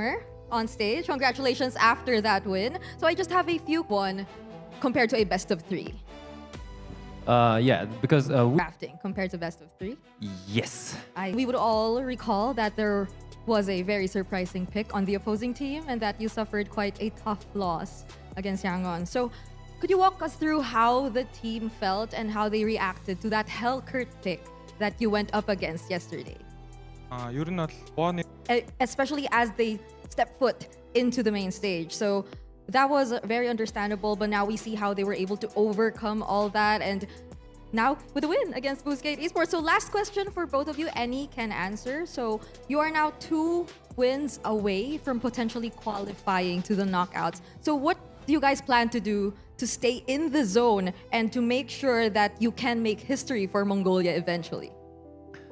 Lunar on stage. Congratulations after that win. So I just have a few one compared to a best of three. Yeah, because Drafting compared to best of three. yes. We would all recall that there was a very surprising pick on the opposing team and that you suffered quite a tough loss against Yangon. So could you walk us through how the team felt and how they reacted to that Hellcurt pick that you went up against yesterday? Especially as they stepped foot into the main stage. So that was very understandable, but now we see how they were able to overcome all that and now with a win against Boostgate Esports. So last question for both of you, any can answer. So you are now 2 wins away from potentially qualifying to the knockouts. So what do you guys plan to do to stay in the zone and to make sure that you can make history for Mongolia eventually?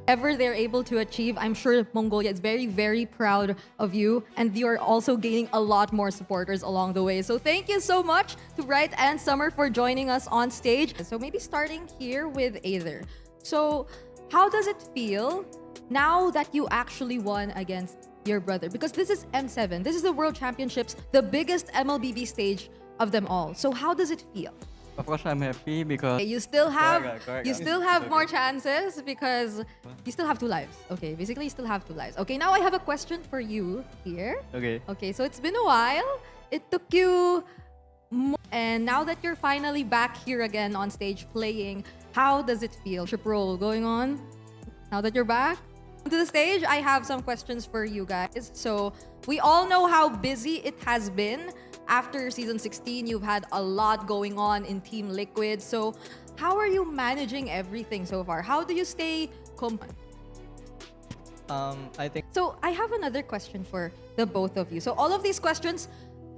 Whatever they're able to achieve, I'm sure Mongolia is very, very proud of you, and you're also gaining a lot more supporters along the way. So thank you so much to Bright and Summer for joining us on stage. So maybe starting here with Aether. So how does it feel now that you actually won against your brother? Because this is M7, this is the World Championships, the biggest MLBB stage of them all. So how does it feel? Of course, I'm happy because You still have correct. more chances because you still have 2 lives. Okay, basically you still have 2 lives. Okay, now I have a question for you here. Okay. Okay, so it's been a while. It took you and now that you're finally back here again on stage playing, how does it feel? Trip roll going on? Now that you're back to the stage, I have some questions for you guys. So we all know how busy it has been. After season 16, you've had a lot going on in Team Liquid. So how are you managing everything so far? How do you stay I think So I have another question for the both of you. So all of these questions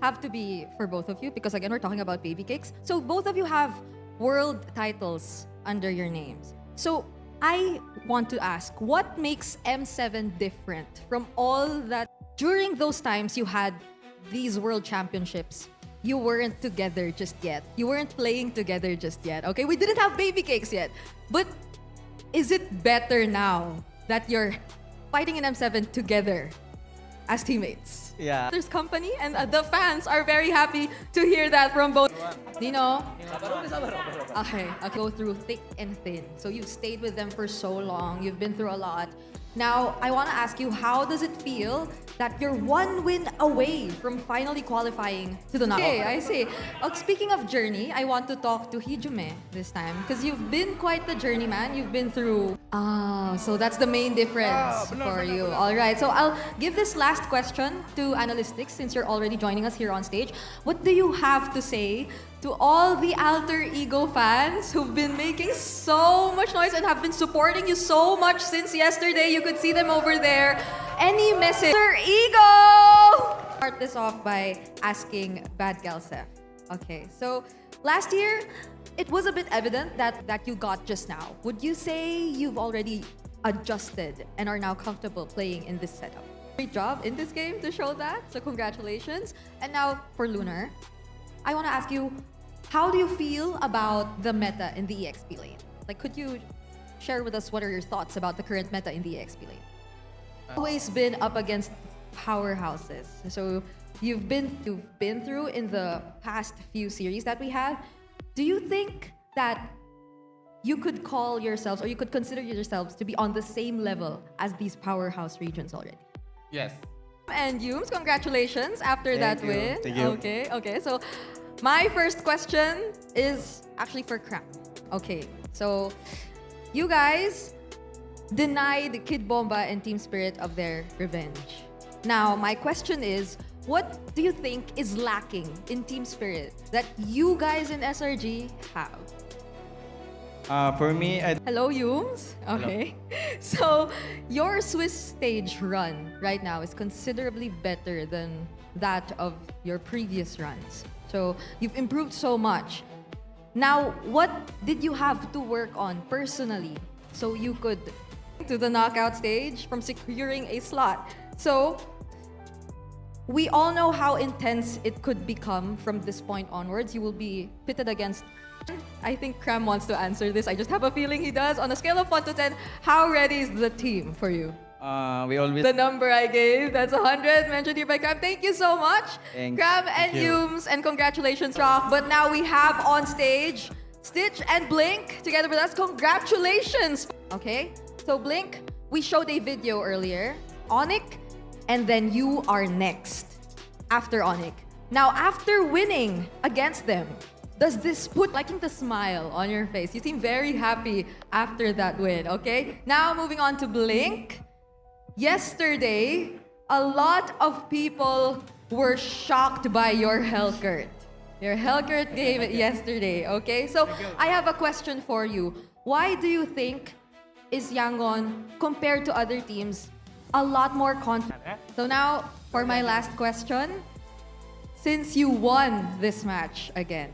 have to be for both of you because again, we're talking about baby cakes. So both of you have world titles under your names. So I want to ask, what makes M7 different from all that during those times you had these world championships? You weren't together just yet. You weren't playing together just yet. Okay, we didn't have baby cakes yet. But is it better now that you're fighting in M7 together as teammates? yeah. There's company and the fans are very happy to hear that from both. Dino? Okay, go through thick and thin. So you've stayed with them for so long. You've been through a lot. Now, I want to ask you, how does it feel that you're 1 win away from finally qualifying to the knockout? Okay, I see. Speaking of journey, I want to talk to Hijume this time because you've been quite the journeyman. You've been through... so that's the main difference for you. All right, so I'll give this last question to Analytics since you're already joining us here on stage. What do you have to say to all the Alter Ego fans who've been making so much noise and have been supporting you so much since yesterday? You could see them over there. Any message? Alter Ego! Start this off by asking Bad Gal Seth. Okay, so last year, it was a bit evident that you got just now. Would you say you've already adjusted and are now comfortable playing in this setup? Great job in this game to show that, so congratulations. And now for Lunar, I want to ask you, how do you feel about the meta in the EXP lane? Like, could you share with us what are your thoughts about the current meta in the EXP lane? Always been up against powerhouses. So you've been through in the past few series that we had. Do you think that you could call yourselves or you could consider yourselves to be on the same level as these powerhouse regions already? Yes. And Yums, congratulations after that you. win. Thank you. Okay. So my first question is actually for Cram. Okay, so you guys denied Kid Bomba and Team Spirit of their revenge. Now, my question is, what do you think is lacking in Team Spirit that you guys in SRG have? For me, Hello, Yums. Okay. So, your Swiss stage run right now is considerably better than that of your previous runs. So, you've improved so much. Now, what did you have to work on personally so you could to the knockout stage from securing a slot? So, we all know how intense it could become from this point onwards. You will be pitted against... I think Cram wants to answer this. I just have a feeling he does. On a scale of 1 to 10, how ready is the team for you? We always The number I gave, that's 100, mentioned here by Cram. Thank you so much, Thanks. Cram and Thank you. Humes, and congratulations, Rock. But now we have on stage Stitch and Blink together with us. Congratulations. Okay, so Blink, we showed a video earlier. Onic, and then you are next after Onic. Now, after winning against them, does this put like the smile on your face? You seem very happy after that win, okay? Now, moving on to Blink. Yesterday, a lot of people were shocked by your Hellcurt. Your Hellcurt game yesterday, okay? So, I have a question for you. Why do you think is Yangon, compared to other teams, a lot more confident? So now, for my last question. Since you won this match again,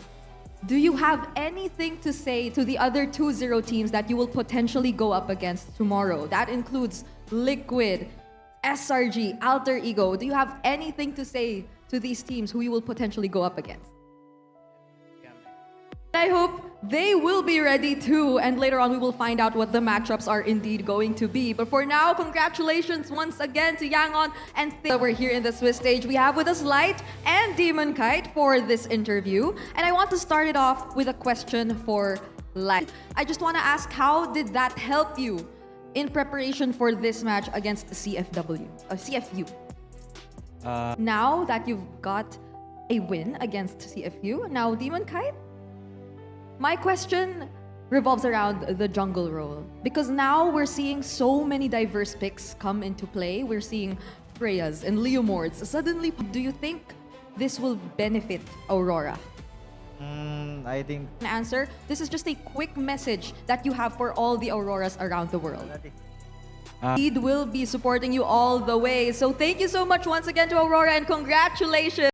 do you have anything to say to the other 2-0 teams that you will potentially go up against tomorrow? That includes Liquid, SRG, Alter Ego. Do you have anything to say to these teams who you will potentially go up against? I hope they will be ready too, and later on we will find out what the matchups are indeed going to be. But for now, congratulations once again to Yangon, and we're here in the Swiss stage. We have with us Light and Demon Kite for this interview, and I want to start it off with a question for Light. I just want to ask, how did that help you in preparation for this match against CFU? Now that you've got a win against CFU, now Demon Kite, my question revolves around the jungle role. Because now we're seeing so many diverse picks come into play. We're seeing Freyas and Leomords. Suddenly, do you think this will benefit Aurora? I think Answer, this is just a quick message that you have for all the Auroras around the world. Lead will be supporting you all the way. So thank you so much once again to Aurora, and congratulations.